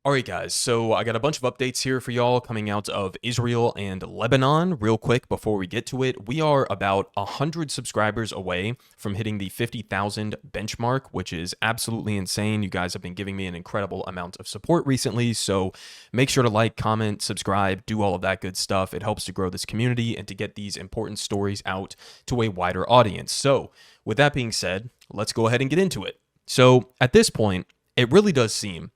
All right, guys, so I got a bunch of updates here for y'all coming out of Israel and Lebanon. Real quick, before we get to it, we are about 100 subscribers away from hitting the 50,000 benchmark, which is absolutely insane. You guys have been giving me an incredible amount of support recently, so make sure to like, comment, subscribe, do all of that good stuff. It helps to grow this community and to get these important stories out to a wider audience. So, with that being said, let's go ahead and get into it. So, at this point, it really does seem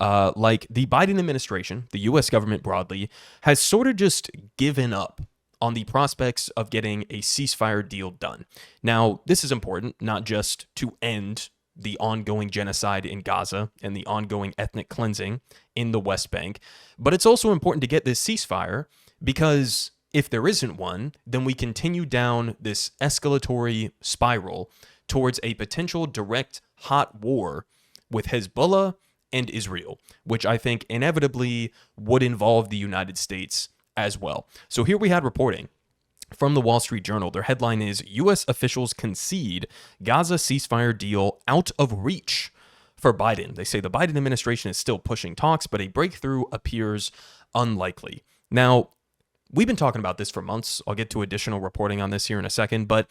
like the Biden administration, the U.S. government broadly, has sort of just given up on the prospects of getting a ceasefire deal done. Now, this is important, not just to end the ongoing genocide in Gaza and the ongoing ethnic cleansing in the West Bank, but it's also important to get this ceasefire because if there isn't one, then we continue down this escalatory spiral towards a potential direct hot war with Hezbollah and Israel, which I think inevitably would involve the United States as well. So here we had reporting from the Wall Street Journal. Their headline is, U.S. officials concede Gaza ceasefire deal out of reach for Biden. They say the Biden administration is still pushing talks, but a breakthrough appears unlikely. Now, we've been talking about this for months. I'll get to additional reporting on this here in a second, but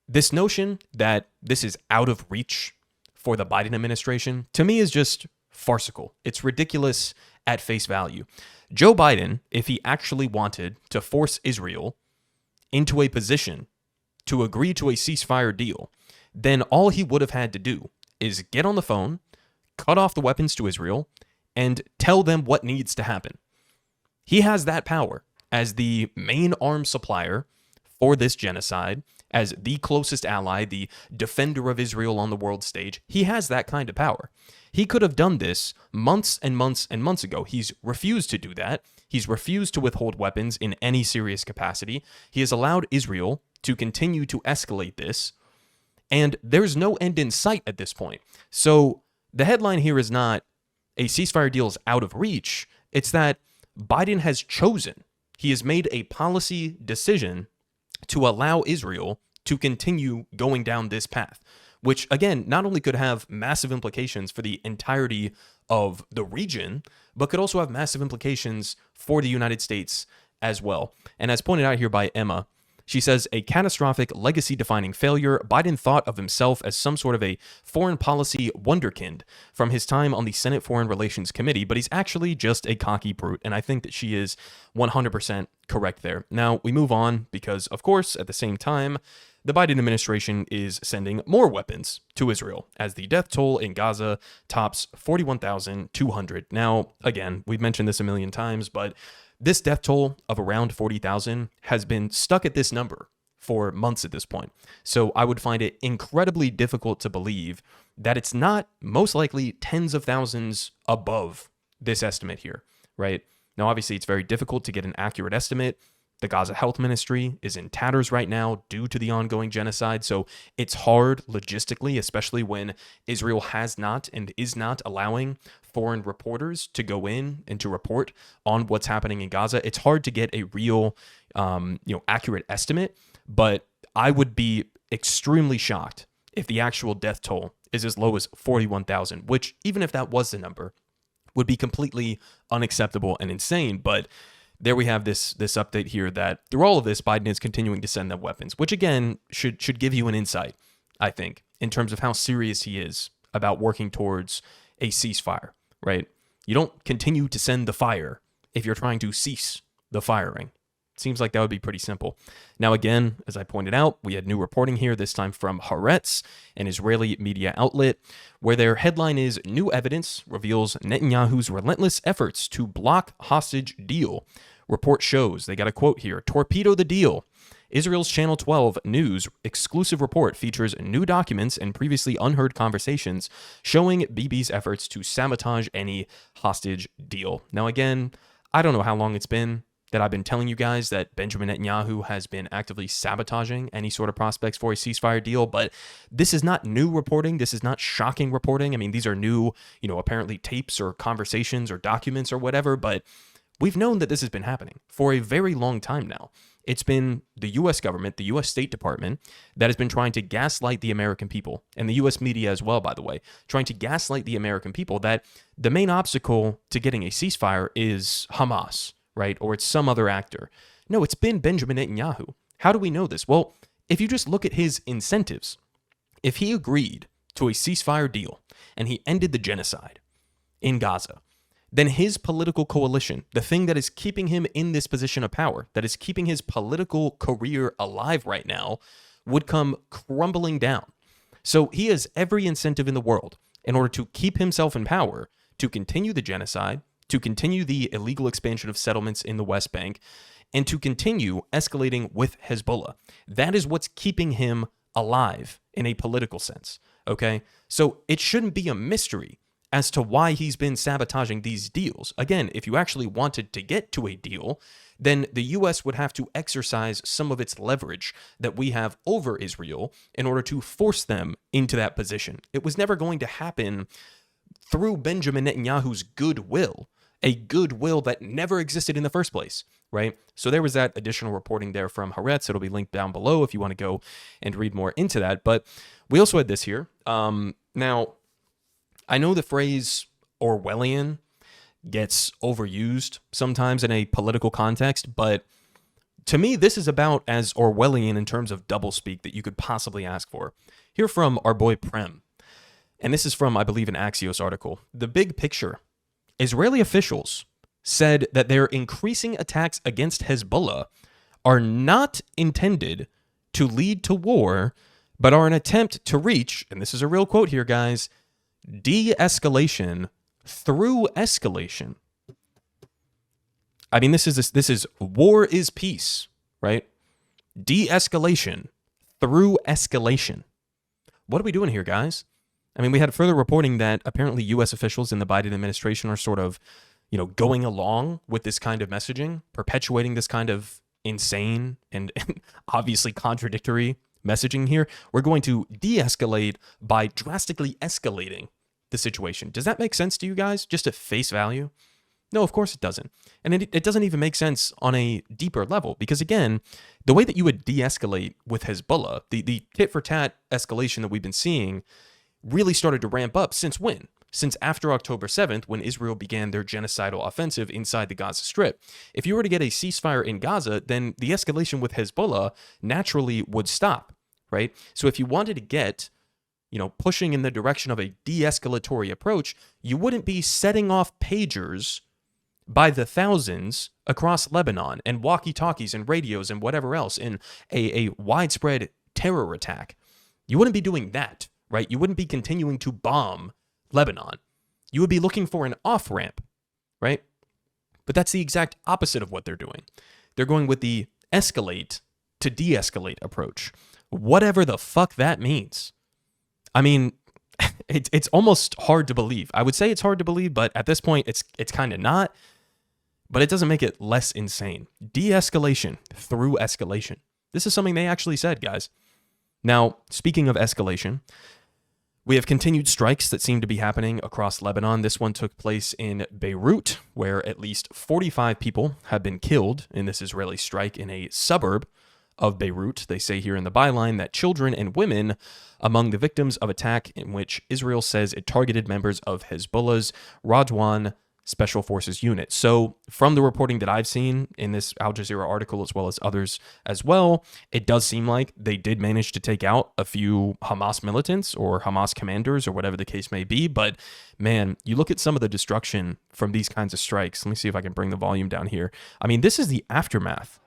this notion that this is out of reach for the Biden administration, to me, is just farcical. It's ridiculous at face value. Joe Biden, if he actually wanted to force Israel into a position to agree to a ceasefire deal, then all he would have had to do is get on the phone, cut off the weapons to Israel, and tell them what needs to happen. He has that power as the main arms supplier for this genocide, as the closest ally, the defender of Israel on the world stage. He has that kind of power. He could have done this months and months and months ago. He's refused to do that. He's refused to withhold weapons in any serious capacity. He has allowed Israel to continue to escalate this, and there's no end in sight at this point. So the headline here is not a ceasefire deal is out of reach. It's that Biden has chosen. He has made a policy decision to allow Israel to continue going down this path, which, again, not only could have massive implications for the entirety of the region, but could also have massive implications for the United States as well. And as pointed out here by Emma, she says, a catastrophic legacy-defining failure. Biden thought of himself as some sort of a foreign policy wunderkind from his time on the Senate Foreign Relations Committee, but he's actually just a cocky brute, and I think that she is 100% correct there. Now, we move on because, of course, at the same time, the Biden administration is sending more weapons to Israel as the death toll in Gaza tops 41,200. Now, again, we've mentioned this a million times, but this death toll of around 40,000 has been stuck at this number for months at this point. So I would find it incredibly difficult to believe that it's not most likely tens of thousands above this estimate here, right? Now, obviously, it's very difficult to get an accurate estimate. The Gaza Health Ministry is in tatters right now due to the ongoing genocide, so it's hard logistically, especially when Israel has not and is not allowing foreign reporters to go in and to report on what's happening in Gaza. It's hard to get a real, accurate estimate, but I would be extremely shocked if the actual death toll is as low as 41,000, which, even if that was the number, would be completely unacceptable and insane. But there we have this update here that through all of this, Biden is continuing to send them weapons, which again should give you an insight, I think, in terms of how serious he is about working towards a ceasefire, right? You don't continue to send the fire if you're trying to cease the firing. Seems like that would be pretty simple. Now, again, as I pointed out, we had new reporting here, this time from Haaretz, an Israeli media outlet, where their headline is, New Evidence Reveals Netanyahu's Relentless Efforts to Block Hostage Deal. Report shows, they got a quote here, torpedo the deal. Israel's Channel 12 News exclusive report features new documents and previously unheard conversations showing Bibi's efforts to sabotage any hostage deal. Now, again, I don't know how long it's been that I've been telling you guys that Benjamin Netanyahu has been actively sabotaging any sort of prospects for a ceasefire deal, but this is not new reporting. This is not shocking reporting. I mean, these are new, apparently tapes or conversations or documents or whatever, but we've known that this has been happening for a very long time now. It's been the U.S. government, the U.S. State Department, that has been trying to gaslight the American people, and the U.S. media as well, by the way, trying to gaslight the American people that the main obstacle to getting a ceasefire is Hamas, right? Or it's some other actor. No, it's been Benjamin Netanyahu. How do we know this? Well, if you just look at his incentives, if he agreed to a ceasefire deal and he ended the genocide in Gaza, then his political coalition, the thing that is keeping him in this position of power, that is keeping his political career alive right now, would come crumbling down. So he has every incentive in the world in order to keep himself in power, to continue the genocide, to continue the illegal expansion of settlements in the West Bank, and to continue escalating with Hezbollah. That is what's keeping him alive in a political sense, okay? So it shouldn't be a mystery as to why he's been sabotaging these deals. Again, if you actually wanted to get to a deal, then the U.S. would have to exercise some of its leverage that we have over Israel in order to force them into that position. It was never going to happen through Benjamin Netanyahu's goodwill, a goodwill that never existed in the first place, right? So there was that additional reporting there from Haaretz. It'll be linked down below if you want to go and read more into that. But we also had this here. Now, I know the phrase Orwellian gets overused sometimes in a political context, but to me, this is about as Orwellian in terms of doublespeak that you could possibly ask for. Here from our boy Prem, and this is from, I believe, an Axios article. The big picture. Israeli officials said that their increasing attacks against Hezbollah are not intended to lead to war, but are an attempt to reach, and this is a real quote here, guys, de-escalation through escalation. I mean, this is war is peace, right? De-escalation through escalation. What are we doing here, guys? I mean, we had further reporting that apparently U.S. officials in the Biden administration are sort of, going along with this kind of messaging, perpetuating this kind of insane and obviously contradictory messaging here. We're going to de-escalate by drastically escalating the situation. Does that make sense to you guys? Just at face value? No, of course it doesn't. And it doesn't even make sense on a deeper level because, again, the way that you would de-escalate with Hezbollah, the tit-for-tat escalation that we've been seeing really started to ramp up since when? Since after October 7th, when Israel began their genocidal offensive inside the Gaza Strip. If you were to get a ceasefire in Gaza, then the escalation with Hezbollah naturally would stop, right? So if you wanted to get, pushing in the direction of a de-escalatory approach, you wouldn't be setting off pagers by the thousands across Lebanon and walkie-talkies and radios and whatever else in a widespread terror attack. You wouldn't be doing that, right? You wouldn't be continuing to bomb Lebanon. You would be looking for an off-ramp, right? But that's the exact opposite of what they're doing. They're going with the escalate to de-escalate approach. Whatever the fuck that means. I mean, it's almost hard to believe. I would say it's hard to believe, but at this point, it's kind of not. But it doesn't make it less insane. De-escalation through escalation. This is something they actually said, guys. Now, speaking of escalation, we have continued strikes that seem to be happening across Lebanon. This one took place in Beirut, where at least 45 people have been killed in this Israeli strike in a suburb of Beirut. They say here in the byline that children and women among the victims of attack in which Israel says it targeted members of Hezbollah's Radwan Special Forces unit. So from the reporting that I've seen in this Al Jazeera article, as well as others as well, it does seem like they did manage to take out a few Hamas militants or Hamas commanders or whatever the case may be. But man, you look at some of the destruction from these kinds of strikes. Let me see if I can bring the volume down here. I mean, this is the aftermath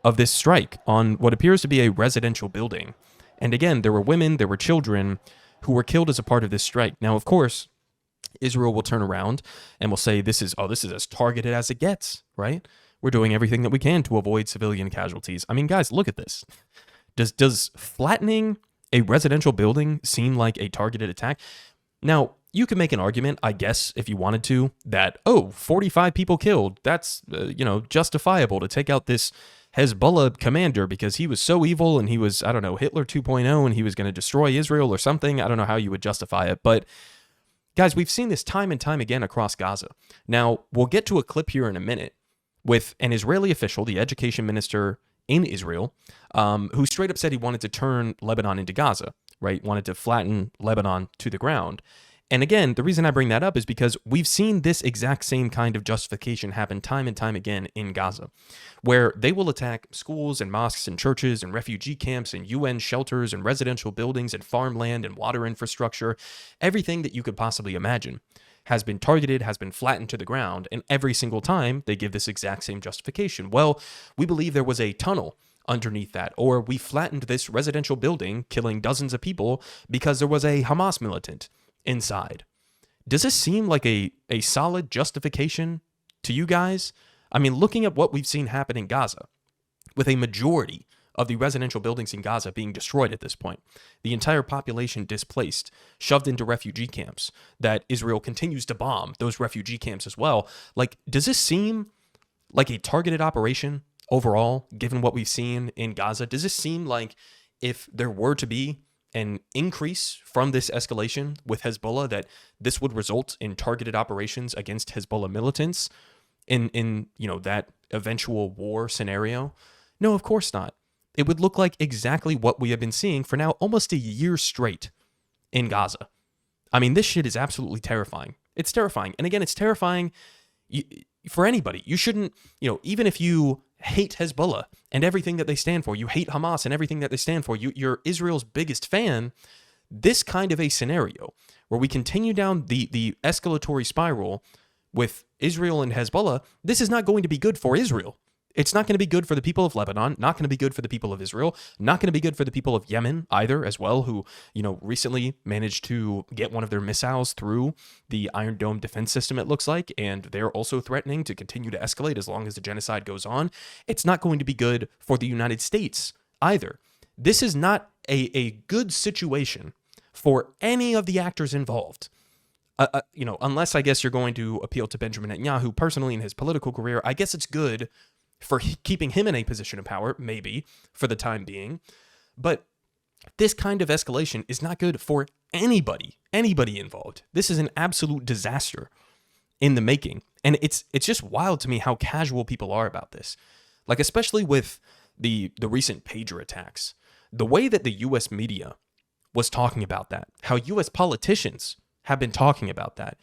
of this strike on what appears to be a residential building. And again, there were women, there were children who were killed as a part of this strike. Now, of course, Israel will turn around and will say, this is as targeted as it gets, right? We're doing everything that we can to avoid civilian casualties. I mean, guys, look at this. Does flattening a residential building seem like a targeted attack? Now, you could make an argument, I guess, if you wanted to, that, 45 people killed, that's, justifiable to take out this Hezbollah commander because he was so evil and he was, Hitler 2.0 and he was going to destroy Israel or something. I don't know how you would justify it, but guys, we've seen this time and time again across Gaza. Now, we'll get to a clip here in a minute with an Israeli official, the education minister in Israel, who straight up said he wanted to turn Lebanon into Gaza, right? Wanted to flatten Lebanon to the ground. And again, the reason I bring that up is because we've seen this exact same kind of justification happen time and time again in Gaza, where they will attack schools and mosques and churches and refugee camps and UN shelters and residential buildings and farmland and water infrastructure. Everything that you could possibly imagine has been targeted, has been flattened to the ground, and every single time they give this exact same justification. Well, we believe there was a tunnel underneath that, or we flattened this residential building, killing dozens of people because there was a Hamas militant inside. Does this seem like a solid justification to you guys? I mean, looking at what we've seen happen in Gaza, with a majority of the residential buildings in Gaza being destroyed at this point, the entire population displaced, shoved into refugee camps, that Israel continues to bomb those refugee camps as well. Like, does this seem like a targeted operation overall, given what we've seen in Gaza? Does this seem like if there were to be an increase from this escalation with Hezbollah, that this would result in targeted operations against Hezbollah militants in that eventual war scenario? No, of course not. It would look like exactly what we have been seeing for now almost a year straight in Gaza. I mean, this shit is absolutely terrifying. It's terrifying. And again, it's terrifying for anybody. You shouldn't, even if you hate Hezbollah and everything that they stand for, you hate Hamas and everything that they stand for, you're Israel's biggest fan, this kind of a scenario where we continue down the escalatory spiral with Israel and Hezbollah, this is not going to be good for Israel. It's not going to be good for the people of Lebanon, not going to be good for the people of Israel, not going to be good for the people of Yemen either as well, who, recently managed to get one of their missiles through the Iron Dome defense system, it looks like, and they're also threatening to continue to escalate as long as the genocide goes on. It's not going to be good for the United States either. This is not a good situation for any of the actors involved. Unless I guess you're going to appeal to Benjamin Netanyahu personally in his political career, I guess it's good for keeping him in a position of power, maybe, for the time being. But this kind of escalation is not good for anybody involved. This is an absolute disaster in the making. And it's just wild to me how casual people are about this. Like, especially with the recent pager attacks. The way that the U.S. media was talking about that, how U.S. politicians have been talking about that,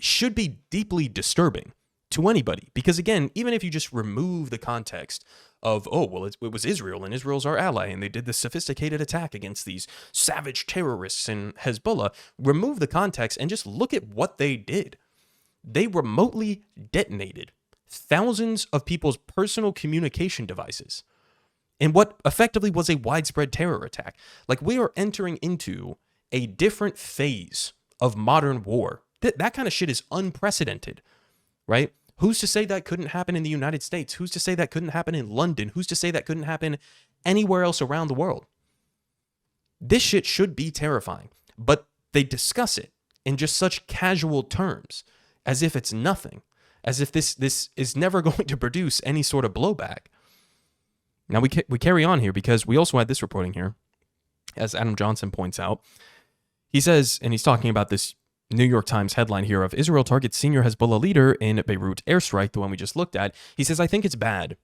should be deeply disturbing to anybody. Because again, even if you just remove the context of, it was Israel and Israel's our ally and they did this sophisticated attack against these savage terrorists in Hezbollah, remove the context and just look at what they did. They remotely detonated thousands of people's personal communication devices in what effectively was a widespread terror attack. Like, we are entering into a different phase of modern war. That kind of shit is unprecedented, right? Who's to say that couldn't happen in the United States? Who's to say that couldn't happen in London? Who's to say that couldn't happen anywhere else around the world? This shit should be terrifying, but they discuss it in just such casual terms, as if it's nothing, as if this is never going to produce any sort of blowback. Now we carry on here because we also had this reporting here, as Adam Johnson points out. He says, and he's talking about this New York Times headline here of Israel targets senior Hezbollah leader in Beirut airstrike, the one we just looked at. He says, I think it's bad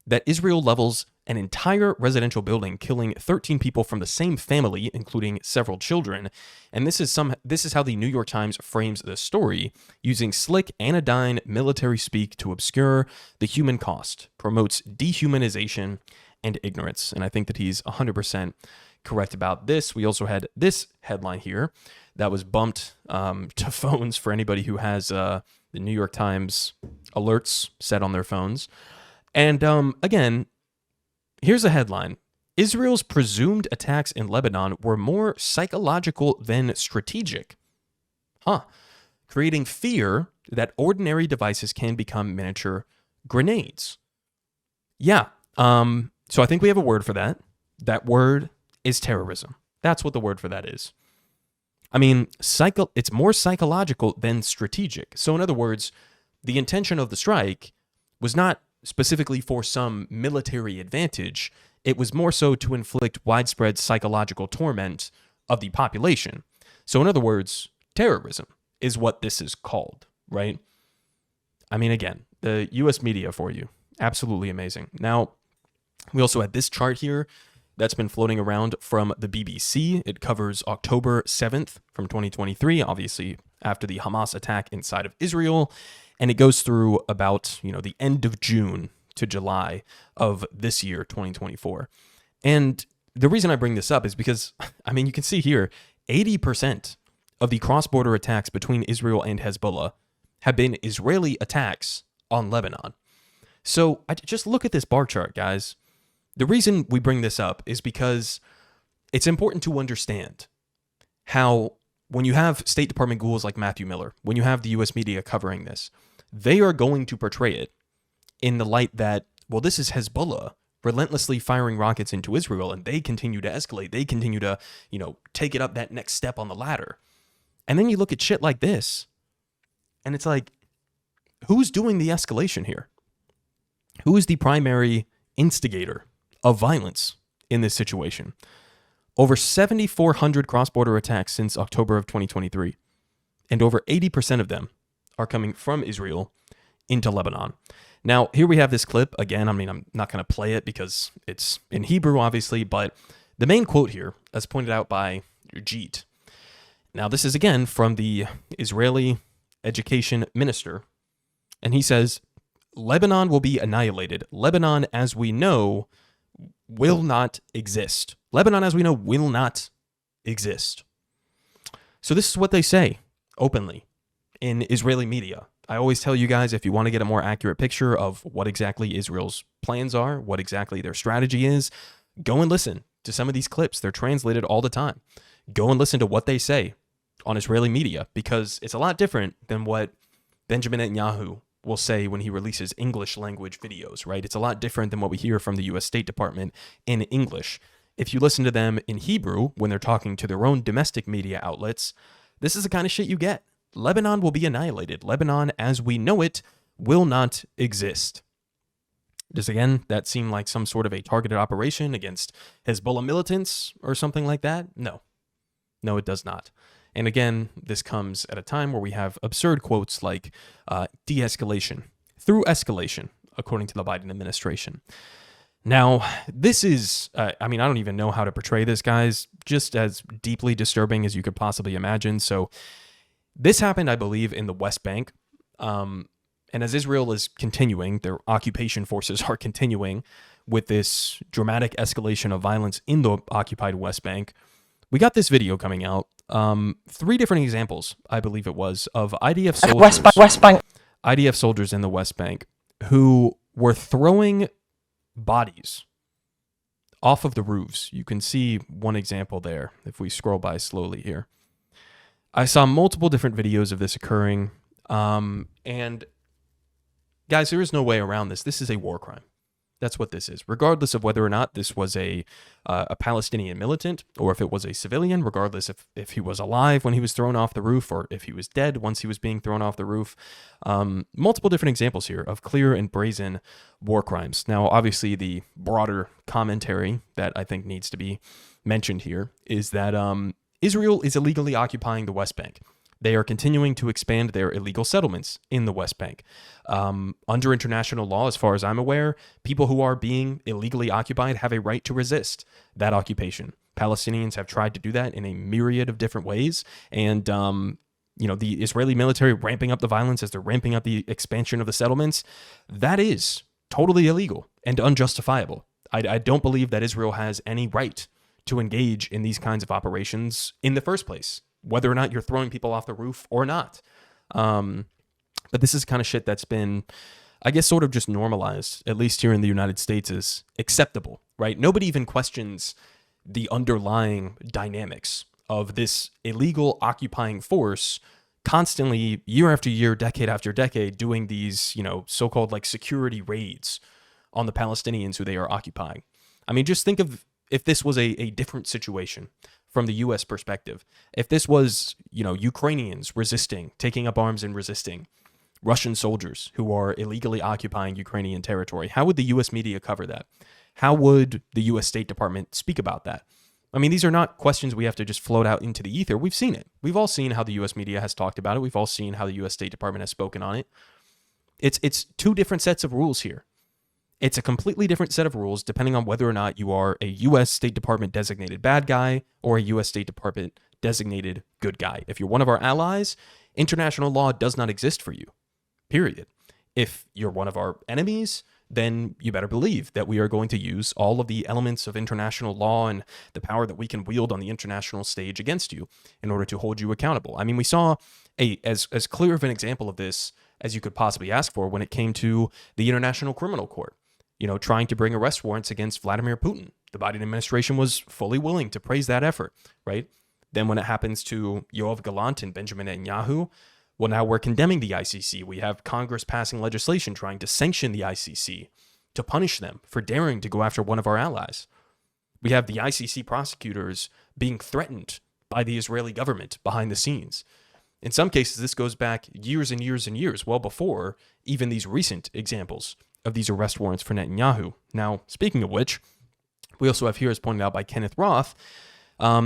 that Israel levels an entire residential building, killing 13 people from the same family, including several children. And this is how the New York Times frames the story, using slick anodyne military speak to obscure the human cost, promotes dehumanization and ignorance. And I think that he's 100% correct about this. We also had this headline here that was bumped to phones for anybody who has the New York Times alerts set on their phones. And again, here's a headline. Israel's presumed attacks in Lebanon were more psychological than strategic. Creating fear that ordinary devices can become miniature grenades. Yeah. So I think we have a word for that. That word is terrorism. That's what the word for that is. I mean, it's more psychological than strategic. So in other words, the intention of the strike was not specifically for some military advantage. It was more so to inflict widespread psychological torment of the population. So in other words, terrorism is what this is called, right? I mean, again, the U.S. media for you. Absolutely amazing. Now, We also had this chart here that's been floating around from the BBC. It covers October 7th from 2023, obviously after the Hamas attack inside of Israel. And it goes through about, the end of June to July of this year, 2024. And the reason I bring this up is because, you can see here, 80% of the cross-border attacks between Israel and Hezbollah have been Israeli attacks on Lebanon. So just look at this bar chart, guys. The reason we bring this up is because it's important to understand how when you have State Department ghouls like Matthew Miller, when you have the U.S. media covering this, they are going to portray it in the light that, well, this is Hezbollah relentlessly firing rockets into Israel, and they continue to escalate. They continue to, take it up that next step on the ladder. And then you look at shit like this, and it's like, who's doing the escalation here? Who is the primary instigator of violence in this situation? Over 7,400 cross-border attacks since October of 2023, and over 80% of them are coming from Israel into Lebanon. Now, here we have this clip. Again, I'm not going to play it because it's in Hebrew, obviously, but the main quote here, as pointed out by Jeet. Now, this is again from the Israeli education minister, and he says, Lebanon will be annihilated. Lebanon, as we know, will not exist. Lebanon, as we know, will not exist. So this is what they say openly in Israeli media. I always tell you guys, if you want to get a more accurate picture of what exactly Israel's plans are, what exactly their strategy is, go and listen to some of these clips. They're translated all the time. Go and listen to what they say on Israeli media, because it's a lot different than what Benjamin Netanyahu will say when he releases English language videos, right? It's a lot different than what we hear from the U.S. State Department in English. If you listen to them in Hebrew, when they're talking to their own domestic media outlets, this is the kind of shit you get. Lebanon will be annihilated. Lebanon, as we know it, will not exist. Does, again, that seem like some sort of a targeted operation against Hezbollah militants or something like that? No. No, it does not. And again, this comes at a time where we have absurd quotes like de-escalation through escalation, according to the Biden administration. Now, this is, I don't even know how to portray this, guys, just as deeply disturbing as you could possibly imagine. So this happened, I believe, in the West Bank. And as Israel is continuing, their occupation forces are continuing with this dramatic escalation of violence in the occupied West Bank. We got this video coming out. 3 different examples, I believe it was, of IDF soldiers. West Bank. IDF soldiers in the West Bank who were throwing bodies off of the roofs. You can see one example there if we scroll by slowly here. I saw multiple different videos of this occurring. And guys, there is no way around this. This is a war crime. That's what this is. Regardless of whether or not this was a Palestinian militant or if it was a civilian, regardless if he was alive when he was thrown off the roof or if he was dead once he was being thrown off the roof. Multiple different examples here of clear and brazen war crimes. Now, obviously, the broader commentary that I think needs to be mentioned here is that Israel is illegally occupying the West Bank. They are continuing to expand their illegal settlements in the West Bank. Under international law, as far as I'm aware, people who are being illegally occupied have a right to resist that occupation. Palestinians have tried to do that in a myriad of different ways. And, the Israeli military ramping up the violence as they're ramping up the expansion of the settlements, that is totally illegal and unjustifiable. I don't believe that Israel has any right to engage in these kinds of operations in the first place, whether or not you're throwing people off the roof or not. But this is kind of shit that's been, I guess, sort of just normalized, at least here in the United States, as acceptable, right? Nobody even questions the underlying dynamics of this illegal occupying force constantly, year after year, decade after decade, doing these, so-called like security raids on the Palestinians who they are occupying. I mean, just think of if this was a different situation from the U.S. perspective. If this was, Ukrainians resisting, taking up arms and resisting Russian soldiers who are illegally occupying Ukrainian territory, how would the U.S. media cover that? How would the U.S. State Department speak about that? I mean, these are not questions we have to just float out into the ether. We've seen it. We've all seen how the U.S. media has talked about it. We've all seen how the U.S. State Department has spoken on it. It's 2 different sets of rules here. It's a completely different set of rules depending on whether or not you are a U.S. State Department designated bad guy or a U.S. State Department designated good guy. If you're one of our allies, international law does not exist for you, period. If you're one of our enemies, then you better believe that we are going to use all of the elements of international law and the power that we can wield on the international stage against you in order to hold you accountable. I mean, we saw as clear of an example of this as you could possibly ask for when it came to the International Criminal Court, trying to bring arrest warrants against Vladimir Putin. The Biden administration was fully willing to praise that effort, right? Then when it happens to Yoav Gallant and Benjamin Netanyahu, well, now we're condemning the ICC. We have Congress passing legislation trying to sanction the ICC to punish them for daring to go after one of our allies. We have the ICC prosecutors being threatened by the Israeli government behind the scenes. In some cases, this goes back years and years and years, well before even these recent examples of these arrest warrants for Netanyahu. Now, speaking of which, we also have here, as pointed out by Kenneth Roth,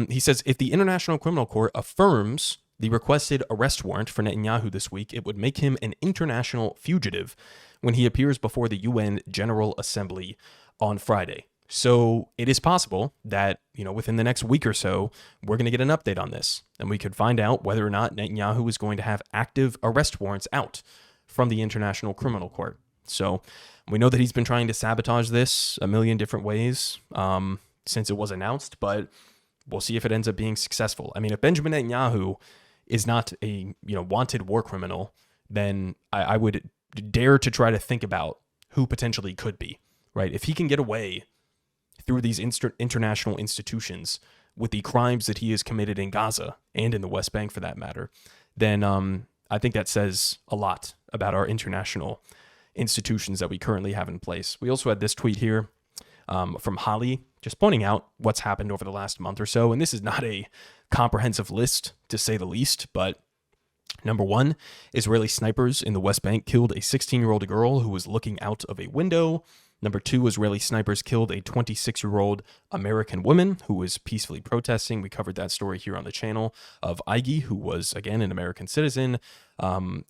he says, if the International Criminal Court affirms the requested arrest warrant for Netanyahu this week, it would make him an international fugitive when he appears before the UN General Assembly on Friday. So it is possible that, within the next week or so, we're going to get an update on this, and we could find out whether or not Netanyahu is going to have active arrest warrants out from the International Criminal Court. So we know that he's been trying to sabotage this a million different ways since it was announced, but we'll see if it ends up being successful. I mean, if Benjamin Netanyahu is not a wanted war criminal, then I would dare to try to think about who potentially could be, right? If he can get away through these international institutions with the crimes that he has committed in Gaza and in the West Bank for that matter, then I think that says a lot about our international institutions that we currently have in place. We also had this tweet here from Holly, just pointing out what's happened over the last month or so. And this is not a comprehensive list, to say the least, but number one, Israeli snipers in the West Bank killed a 16-year-old girl who was looking out of a window. Number two, Israeli snipers killed a 26-year-old American woman who was peacefully protesting. We covered that story here on the channel of Igi, who was, again, an American citizen,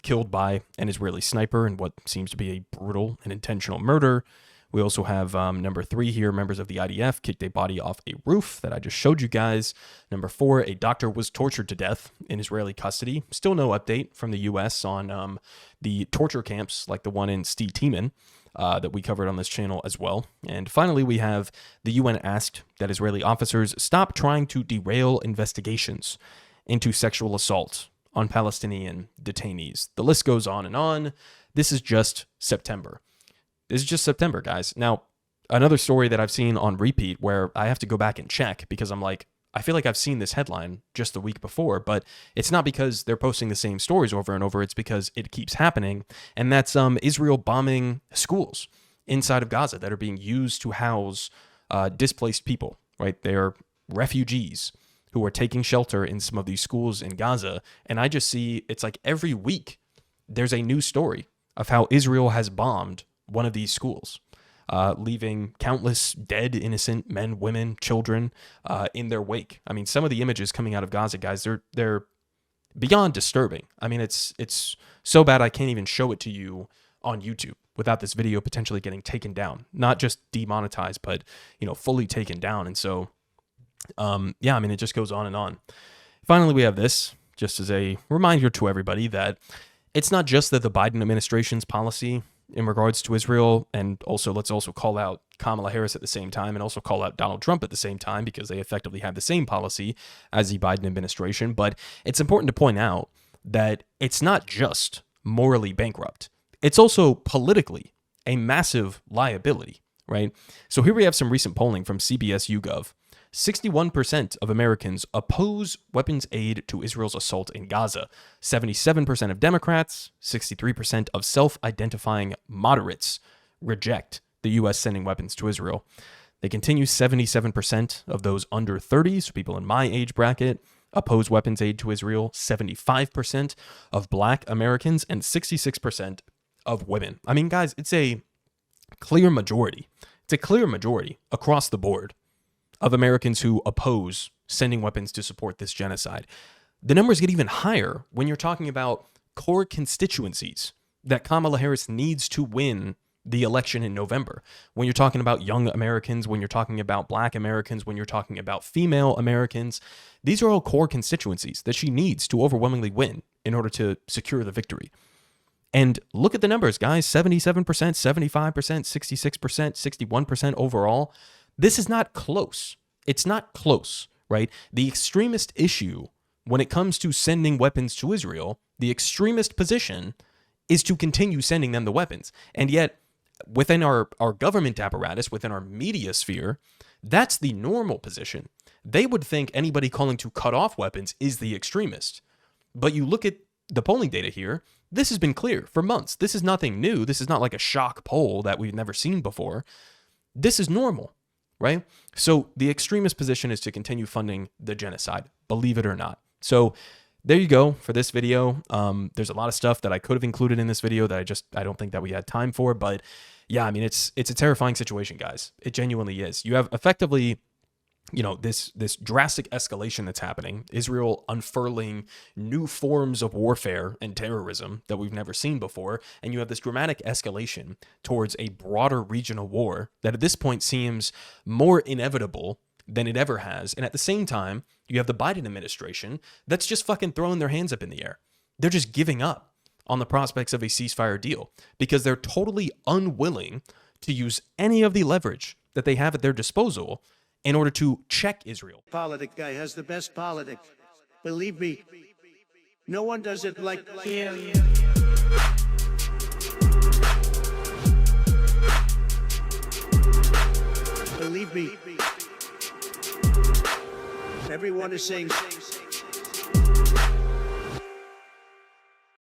killed by an Israeli sniper in what seems to be a brutal and intentional murder. We also have number three here, members of the IDF kicked a body off a roof that I just showed you guys. Number four, a doctor was tortured to death in Israeli custody. Still no update from the U.S. on the torture camps like the one in Steve Tiemann that we covered on this channel as well. And finally, we have the UN asked that Israeli officers stop trying to derail investigations into sexual assault on Palestinian detainees. The list goes on and on. This is just September. This is just September, guys. Now, another story that I've seen on repeat where I have to go back and check because I'm like, I feel like I've seen this headline just the week before, but it's not because they're posting the same stories over and over. It's because it keeps happening. And that's Israel bombing schools inside of Gaza that are being used to house displaced people, right? They are refugees who are taking shelter in some of these schools in Gaza. And I just see it's like every week there's a new story of how Israel has bombed one of these schools, leaving countless dead, innocent men, women, children in their wake. I mean, some of the images coming out of Gaza, guys, they're beyond disturbing. I mean, it's so bad I can't even show it to you on YouTube without this video potentially getting taken down. Not just demonetized, but, fully taken down. And so, yeah, I mean, it just goes on and on. Finally, we have this, just as a reminder to everybody that it's not just that the Biden administration's policy in regards to Israel, and also let's also call out Kamala Harris at the same time and also call out Donald Trump at the same time because they effectively have the same policy as the Biden administration. But it's important to point out that it's not just morally bankrupt. It's also politically a massive liability, right? So here we have some recent polling from CBS YouGov. 61% of Americans oppose weapons aid to Israel's assault in Gaza. 77% of Democrats, 63% of self-identifying moderates reject the U.S. sending weapons to Israel. They continue 77% of those under 30, so people in my age bracket, oppose weapons aid to Israel. 75% of Black Americans and 66% of women. I mean, guys, it's a clear majority. It's a clear majority across the board of Americans who oppose sending weapons to support this genocide. The numbers get even higher when you're talking about core constituencies that Kamala Harris needs to win the election in November. When you're talking about young Americans, when you're talking about black Americans, when you're talking about female Americans, these are all core constituencies that she needs to overwhelmingly win in order to secure the victory. And look at the numbers, guys, 77%, 75%, 66%, 61% overall. This is not close. It's not close, right? The extremist issue when it comes to sending weapons to Israel, the extremist position is to continue sending them the weapons. And yet, within our government apparatus, within our media sphere, that's the normal position. They would think anybody calling to cut off weapons is the extremist. But you look at the polling data here, this has been clear for months. This is nothing new. This is not like a shock poll that we've never seen before. This is normal, right? So the extremist position is to continue funding the genocide, believe it or not. So there you go for this video. There's a lot of stuff that I could have included in this video that I don't think that we had time for. But yeah, I mean, it's a terrifying situation, guys. It genuinely is. You have effectively, this drastic escalation that's happening, Israel unfurling new forms of warfare and terrorism that we've never seen before, and you have this dramatic escalation towards a broader regional war that at this point seems more inevitable than it ever has. And at the same time, you have the Biden administration that's just fucking throwing their hands up in the air. They're just giving up on the prospects of a ceasefire deal because they're totally unwilling to use any of the leverage that they have at their disposal in order to check Israel. Politic guy has the best politic. Believe me, no one does it like him. Believe me. Everyone is saying